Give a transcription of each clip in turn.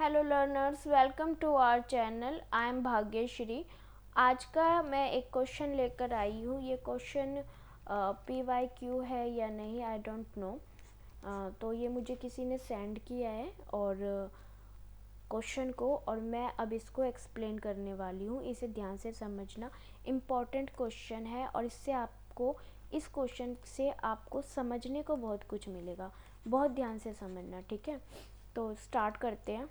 Hello learners, welcome to our channel. I am Bhagyashree. आज का मैं एक क्वेश्चन लेकर आई हूँ। ये क्वेश्चन PYQ है या नहीं, आई डोंट नो। तो ये मुझे किसी ने सेंड किया है और क्वेश्चन को, और मैं अब इसको एक्सप्लेन करने वाली हूँ। इसे ध्यान से समझना, इम्पॉर्टेंट क्वेश्चन है और इससे आपको, इस क्वेश्चन से आपको समझने को बहुत कुछ मिलेगा। बहुत ध्यान से समझना, ठीक है। तो स्टार्ट करते हैं।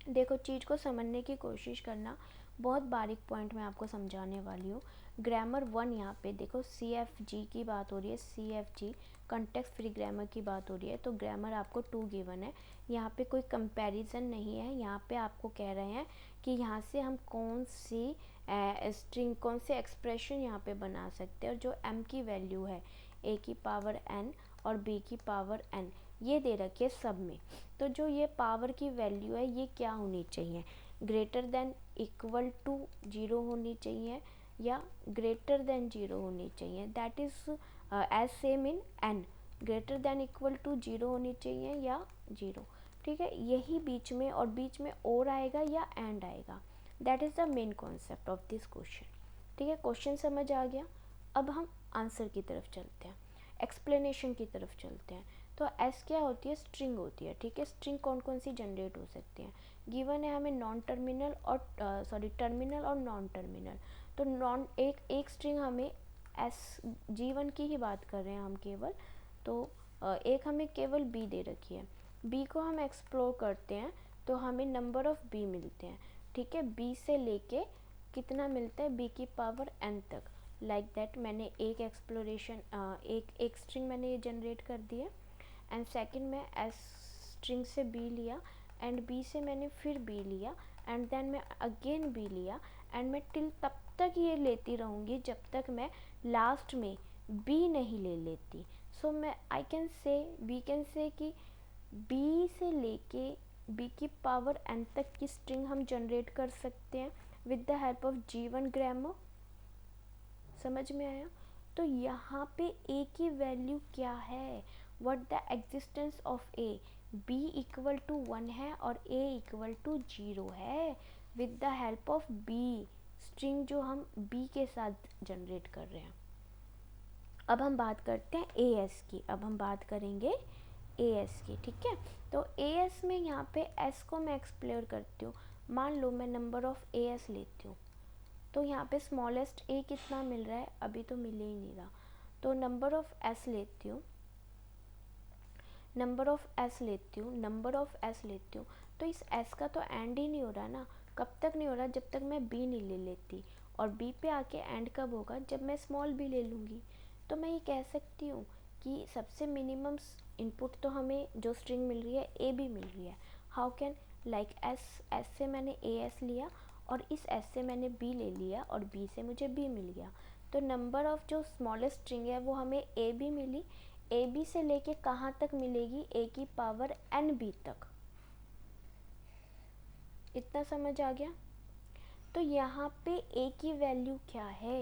देखो, चीज़ को समझने की कोशिश करना। बहुत बारीक पॉइंट मैं आपको समझाने वाली हूँ। ग्रामर 1, यहाँ पे देखो CFG की बात हो रही है। CFG कंटेक्स्ट फ्री ग्रामर की बात हो रही है। तो ग्रामर आपको 2 गिवन है। यहाँ पे कोई कंपैरिजन नहीं है। यहाँ पे आपको कह रहे हैं कि यहाँ से हम कौन सी स्ट्रिंग, कौन से एक्सप्रेशन यहाँ पे बना सकते हैं। और जो m की वैल्यू है a की पावर n और b की पावर n, ये दे रखी है सब में। तो जो ये पावर की वैल्यू है ये क्या होनी चाहिए? ग्रेटर देन इक्वल टू 0 होनी चाहिए या ग्रेटर देन 0 होनी चाहिए। That is as same in n। Greater than equal to 0 होनी चाहिए या 0, ठीक है। यही बीच में, और बीच में और आएगा या एंड आएगा। That is the main concept of this question, ठीक है। क्वेश्चन समझ आ गया। अब हम आंसर की तरफ चलते हैं, एक्सप्लेनेशन की तरफ चलते हैं। तो एस क्या होती है? स्ट्रिंग होती है, ठीक है। स्ट्रिंग कौन कौन सी जनरेट हो सकती हैं? गिवन है हमें नॉन टर्मिनल और टर्मिनल और नॉन टर्मिनल। तो नॉन एक स्ट्रिंग हमें G1 की ही बात कर रहे हैं हम केवल। तो एक हमें केवल B दे रखी है। B को हम एक्सप्लोर करते हैं तो हमें नंबर ऑफ B मिलते हैं, ठीक है। B से लेके कितना मिलता है? B की पावर n तक। लाइक दैट मैंने एक एक्सप्लोरेशन, एक स्ट्रिंग मैंने ये जनरेट कर दी है। एंड सेकंड में एस स्ट्रिंग से बी लिया, एंड बी से मैंने फिर बी लिया, एंड देन मैं अगेन बी लिया, एंड मैं टिल तब तक ये लेती रहूँगी जब तक मैं लास्ट में बी नहीं ले लेती। सो मैं वी कैन से कि बी से लेके बी की पावर एन तक की स्ट्रिंग हम जनरेट कर सकते हैं with the help of G1 grammar. समझ में आया? तो यहाँ पे a की वैल्यू क्या है? What the existence of a? b equal to 1 है और a इक्वल टू 0 है with the help of b, string जो हम b के साथ जनरेट कर रहे हैं। अब हम बात करते हैं as की। अब हम बात करेंगे as की, ठीक है। तो as में यहाँ पे s को मैं एक्सप्लोर करती हूँ। मान लो मैं नंबर ऑफ as लेती हूँ, तो यहाँ पे स्मॉलेस्ट a कितना मिल रहा है? अभी तो मिल ही नहीं रहा। तो नंबर ऑफ s लेती हूँ, नंबर ऑफ s लेती हूँ, नंबर ऑफ s लेती हूँ। तो इस s का तो एंड ही नहीं हो रहा ना। कब तक नहीं हो रहा? जब तक मैं b नहीं ले लेती। और b पे आके एंड कब होगा? जब मैं स्मॉल b ले लूँगी। तो मैं ये कह सकती हूँ कि सबसे मिनिमम इनपुट तो हमें जो स्ट्रिंग मिल रही है a b मिल रही है। How can? लाइक s से मैंने as लिया और इस s से मैंने b ले लिया और b से मुझे b मिल गया। तो नंबर ऑफ जो स्मॉलेस्ट स्ट्रिंग है वो हमें a b मिली। ए बी से लेके कहाँ तक मिलेगी? a की पावर एन बी तक। इतना समझ आ गया? तो यहाँ पे a की वैल्यू क्या है?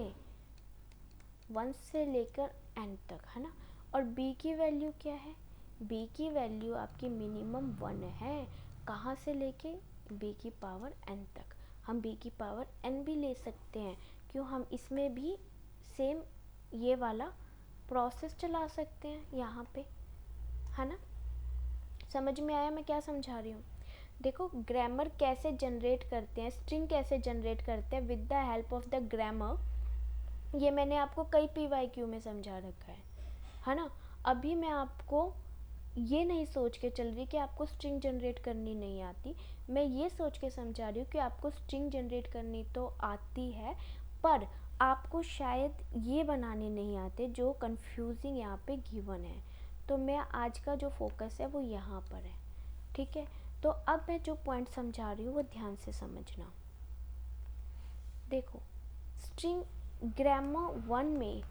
1 से लेकर n तक, है ना। और b की वैल्यू क्या है? b की वैल्यू आपकी मिनिमम 1 है। कहाँ से लेके? b की पावर n तक। हम b की पावर n भी ले सकते हैं। क्यों? हम इसमें भी सेम ये वाला प्रोसेस चला सकते हैं यहाँ पे, है ना। समझ में आया मैं क्या समझा रही हूँ? देखो, ग्रामर कैसे जनरेट करते हैं, स्ट्रिंग कैसे जनरेट करते हैं with the help of the grammar, ये मैंने आपको कई PYQ में समझा रखा है ना। अभी मैं आपको ये नहीं सोच के चल रही कि आपको स्ट्रिंग जनरेट करनी नहीं आती। मैं ये सोच के समझा रही हूँ कि आपको स्ट्रिंग जनरेट करनी तो आती है, पर आपको शायद ये बनाने नहीं आते जो कंफ्यूजिंग यहाँ पे गिवन है। तो मैं आज का जो फोकस है वो यहाँ पर है, ठीक है। तो अब मैं जो पॉइंट समझा रही हूँ वो ध्यान से समझना। देखो, स्ट्रिंग ग्रामर 1 में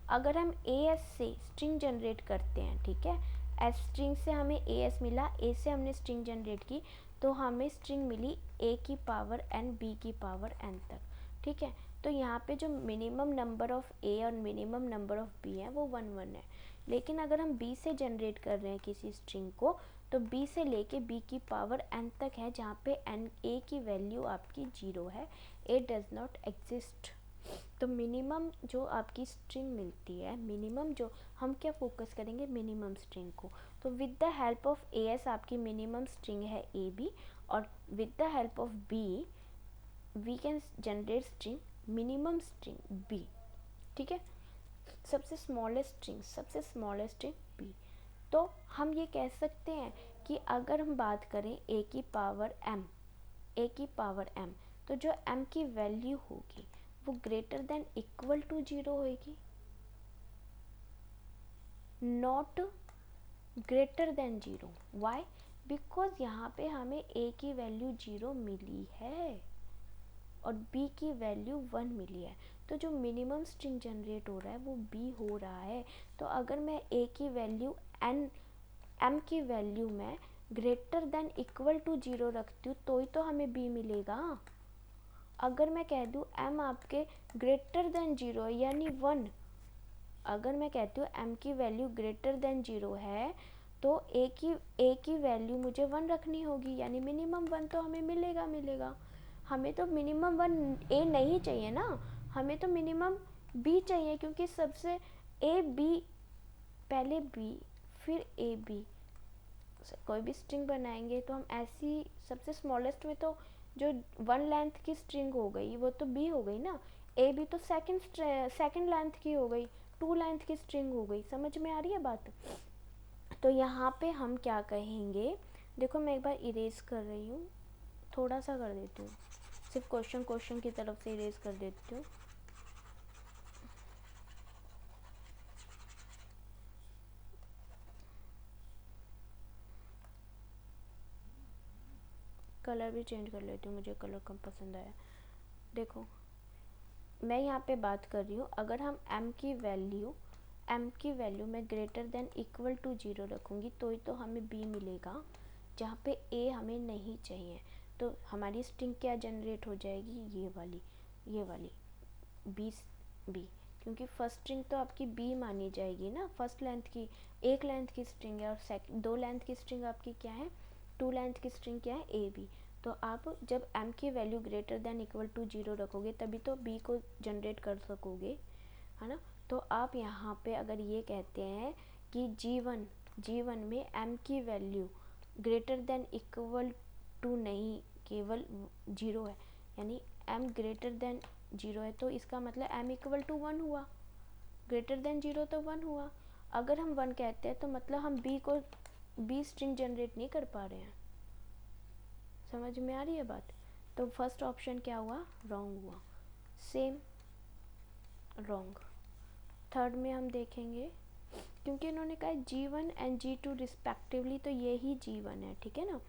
अगर हम as से स्ट्रिंग जनरेट करते हैं, ठीक है। s स्ट्रिंग से हमें as मिला, a से हमने स्ट्रिंग जनरेट की, तो हमें स्ट्रिंग मिली a की पावर n b की पावर n तक, ठीक है। तो यहाँ पे जो मिनिमम नंबर ऑफ a और मिनिमम नंबर ऑफ b है वो 1 1 है। लेकिन अगर हम b से जनरेट कर रहे हैं किसी स्ट्रिंग को, तो b से लेके b की पावर n तक है, जहाँ पे n a की वैल्यू आपकी 0 है, a डज नॉट एग्जिस्ट। तो मिनिमम जो आपकी स्ट्रिंग मिलती है, मिनिमम जो हम क्या फोकस करेंगे, मिनिमम स्ट्रिंग को। तो with the help of S आपकी मिनिमम स्ट्रिंग है ए बी, और with the help of B we can generate string minimum string B. ठीक है, सबसे स्मॉलेस्ट स्ट्रिंग बी। तो हम ये कह सकते हैं कि अगर हम बात करें ए की पावर m, तो जो m की वैल्यू होगी वो ग्रेटर देन इक्वल टू 0 होगी, not greater than 0। Why? Because यहाँ पे हमें a की वैल्यू 0 मिली है और b की वैल्यू 1 मिली है, तो जो मिनिमम स्ट्रिंग जनरेट हो रहा है वो b हो रहा है। तो अगर मैं a की वैल्यू m की वैल्यू में ग्रेटर देन इक्वल टू 0 रखती हूँ तो ही तो हमें b मिलेगा। अगर मैं कह दूँ m आपके ग्रेटर देन 0 यानी 1, अगर मैं कहती हूँ m की वैल्यू ग्रेटर देन 0 है तो a की वैल्यू मुझे 1 रखनी होगी, यानी मिनिमम 1 तो हमें मिलेगा। हमें तो मिनिमम 1 a नहीं चाहिए ना, हमें तो मिनिमम b चाहिए, क्योंकि सबसे a b, पहले b फिर a b। कोई भी स्ट्रिंग बनाएंगे तो हम ऐसी सबसे स्मॉलेस्ट में तो जो 1 लेंथ की स्ट्रिंग हो गई वो तो b हो गई ना, ए बी तो सेकंड लेंथ की हो गई, 2 लेंथ की स्ट्रिंग हो गई। समझ में आ रही है बात? तो यहाँ पे हम क्या कहेंगे, देखो मैं एक बार इरेज कर रही हूँ, थोड़ा सा कर देती हूँ, सिर्फ क्वेश्चन की तरफ से इरेज कर देती हूँ। कलर भी चेंज कर लेती हूँ, मुझे कलर कम पसंद आया। देखो मैं यहाँ पे बात कर रही हूँ, अगर हम m की वैल्यू मैं ग्रेटर देन इक्वल टू 0 रखूँगी तो ही तो हमें b मिलेगा, जहाँ पे a हमें नहीं चाहिए। तो हमारी स्ट्रिंग क्या जनरेट हो जाएगी, ये वाली b, क्योंकि फर्स्ट स्ट्रिंग तो आपकी b मानी जाएगी ना, फर्स्ट लेंथ की, एक लेंथ की स्ट्रिंग है, और 2 लेंथ की स्ट्रिंग आपकी क्या है, 2 लेंथ की स्ट्रिंग क्या है, a b। तो आप जब m की value greater than equal to 0 रखोगे तभी तो b को जनरेट कर सकोगे, है ना। तो आप यहाँ पे अगर ये कहते हैं कि g1 में m की value greater than equal to नहीं, केवल 0 है, यानी m ग्रेटर देन 0 है, तो इसका मतलब m इक्वल टू 1 हुआ, ग्रेटर देन 0 तो 1 हुआ। अगर हम 1 कहते हैं तो मतलब हम b स्ट्रिंग जनरेट नहीं कर पा रहे हैं। समझ में आ रही है बात? तो फर्स्ट ऑप्शन क्या हुआ, रॉन्ग हुआ, सेम रॉन्ग। थर्ड में हम देखेंगे, क्योंकि इन्होंने कहा g1 एंड g2 रिस्पेक्टिवली, तो ये ही g1 है, ठीक है ना,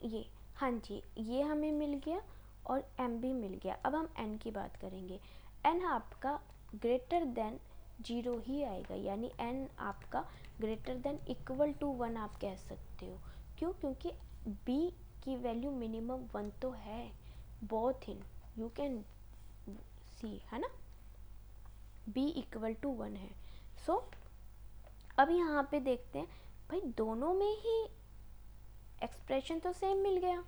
ये, हाँ जी, ये हमें मिल गया और m भी मिल गया। अब हम n की बात करेंगे, n आपका ग्रेटर देन 0 ही आएगा, यानी n आपका ग्रेटर देन इक्वल टू 1 आप कह सकते हो। क्यों? क्योंकि b की वैल्यू मिनिमम 1 तो है, both in you can see, है ना, b इक्वल टू 1 है। सो अब यहाँ पे देखते हैं, भाई दोनों में ही एक्सप्रेशन तो सेम मिल गया,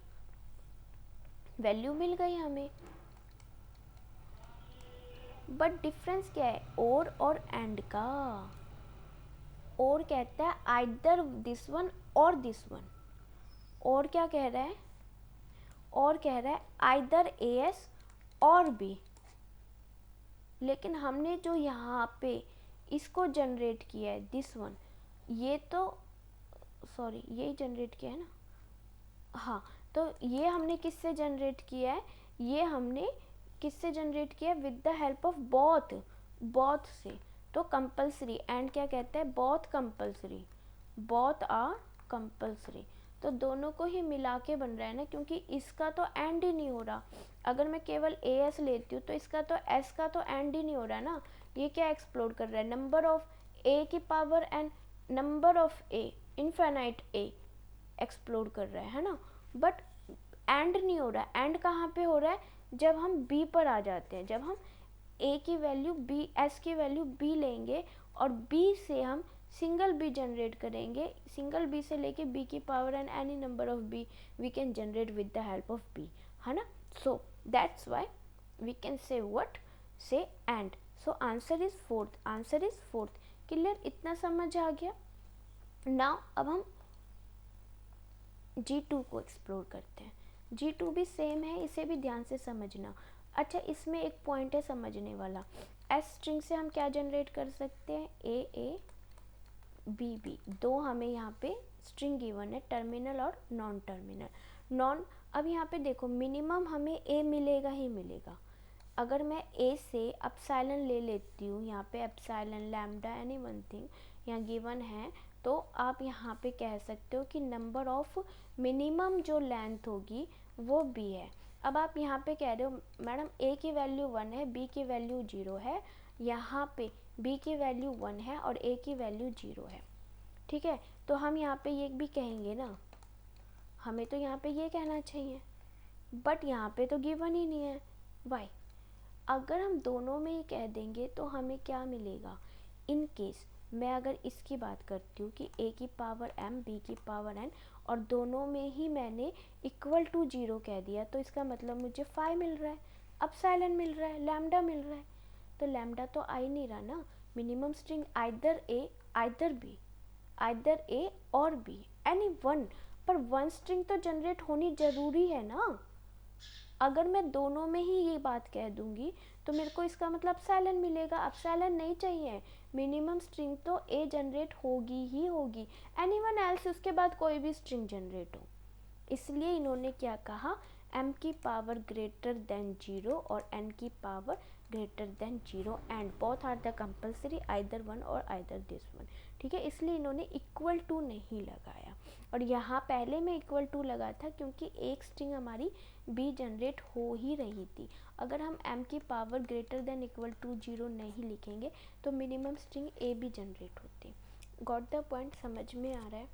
वैल्यू मिल गई हमें, बट डिफरेंस क्या है, और एंड का। और कहता है आइदर दिस वन और दिस वन, और क्या कह रहा है, और कह रहा है आइदर एस और बी। लेकिन हमने जो यहाँ पे इसको जनरेट किया है, दिस वन, ये तो सॉरी यही जनरेट किया है ना, हाँ, तो ये हमने किससे जनरेट किया है, ये हमने किससे जनरेट किया, with the help of both से। तो कंपल्सरी, एंड क्या कहता है, बोथ आर कंपल्सरी, तो दोनों को ही मिला के बन रहा है ना, क्योंकि इसका तो एंड ही नहीं हो रहा। अगर मैं केवल ए एस लेती हूँ तो इसका तो एस का तो एंड ही नहीं हो रहा है ना। ये क्या एक्सप्लोर कर रहा है, नंबर ऑफ ए की power and number of A, infinite A explore कर रहा है ना, बट एंड नहीं हो रहा है। एंड कहाँ पे हो रहा है, जब हम बी पर आ जाते हैं, जब हम ए की वैल्यू बी, एस की वैल्यू बी लेंगे और बी से हम सिंगल बी जनरेट करेंगे, सिंगल बी से लेके बी की power N any number of B we can generate with the help of B, है ना. So that's why we can say what, say and. So answer is fourth, answer is fourth. Clear, इतना समझ आ गया. Now अब हम G2 को explore करते हैं. G2 भी सेम है, इसे भी ध्यान से समझना. अच्छा, इसमें एक पॉइंट है समझने वाला. एस स्ट्रिंग से हम क्या जनरेट कर सकते हैं, ए बी बी, दो हमें यहाँ पे स्ट्रिंग गिवन है, टर्मिनल और नॉन टर्मिनल. नॉन, अब यहाँ पे देखो मिनिमम हमें ए मिलेगा ही मिलेगा. अगर मैं ए से एप्सिलॉन ले लेती हूँ, यहाँ पे epsilon lambda any one thing यहाँ गिवन है, तो आप यहाँ पे कह सकते हो कि नंबर ऑफ मिनिमम जो लेंथ होगी वो बी है. अब आप यहाँ पे कह रहे हो मैडम ए की वैल्यू 1 है, बी की वैल्यू 0 है, यहाँ पे बी की वैल्यू 1 है और ए की वैल्यू 0 है. ठीक है, तो हम यहाँ पे ये भी कहेंगे ना, हमें तो यहाँ पे ये कहना चाहिए, बट यहाँ पे तो गिवन ही नहीं है. वाई? अगर हम दोनों में ही कह देंगे तो हमें क्या मिलेगा. इन केस मैं अगर इसकी बात करती हूँ कि a की पावर m b की पावर n और दोनों में ही मैंने इक्वल टू 0 कह दिया, तो इसका मतलब मुझे फाई मिल रहा है, एप्सिलॉन मिल रहा है, लैम्डा मिल रहा है. तो लैम्डा तो आ ही नहीं रहा ना. Minimum string either a either b, either a और b, एनी वन. पर वन स्ट्रिंग तो जनरेट होनी ज़रूरी है ना. अगर मैं दोनों में ही ये बात कह दूंगी तो मेरे को इसका मतलब एप्सिलॉन मिलेगा. एप्सिलॉन नहीं चाहिए, मिनिमम स्ट्रिंग तो ए जनरेट होगी ही होगी, एनीवन एल्स उसके बाद कोई भी स्ट्रिंग जनरेट हो. इसलिए इन्होंने क्या कहा, m की पावर ग्रेटर देन 0 और n की power greater than 0 and both are the compulsory either one और आइदर दिस वन. ठीक है, इसलिए इन्होंने इक्वल टू नहीं लगाया. और यहाँ पहले में इक्वल टू लगा था क्योंकि एक स्ट्रिंग हमारी b जनरेट हो ही रही थी. अगर हम m की power greater than equal to 0 नहीं लिखेंगे तो मिनिमम स्ट्रिंग a भी जनरेट होती. गॉट द पॉइंट, समझ में आ रहा है.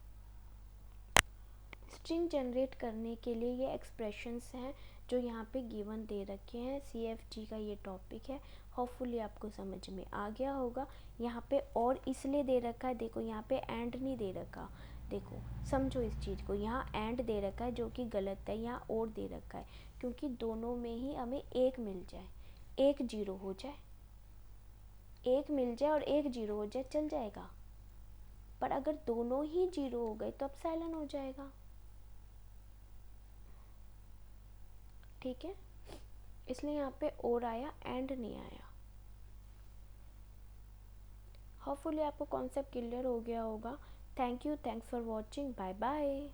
स्ट्रिंग जनरेट करने के लिए ये एक्सप्रेशंस हैं जो यहाँ पे गिवन दे रखे हैं. CFG का ये टॉपिक है, होपफुली आपको समझ में आ गया होगा. यहाँ पे और इसलिए दे रखा है, देखो यहाँ पे एंड नहीं दे रखा, देखो समझो इस चीज़ को, यहाँ एंड दे रखा है जो कि गलत है, यहाँ और दे रखा है क्योंकि दोनों में ही हमें एक मिल जाए, एक जीरो हो जाए, एक मिल जाए और एक जीरो हो जाए चल जाएगा. पर अगर दोनों ही जीरो हो गए तो एप्सिलॉन हो जाएगा. ठीक है, इसलिए यहाँ पे और आया, एंड नहीं आया. होपफुली आपको कॉन्सेप्ट क्लियर हो गया होगा. Thank you, thanks for watching, bye bye.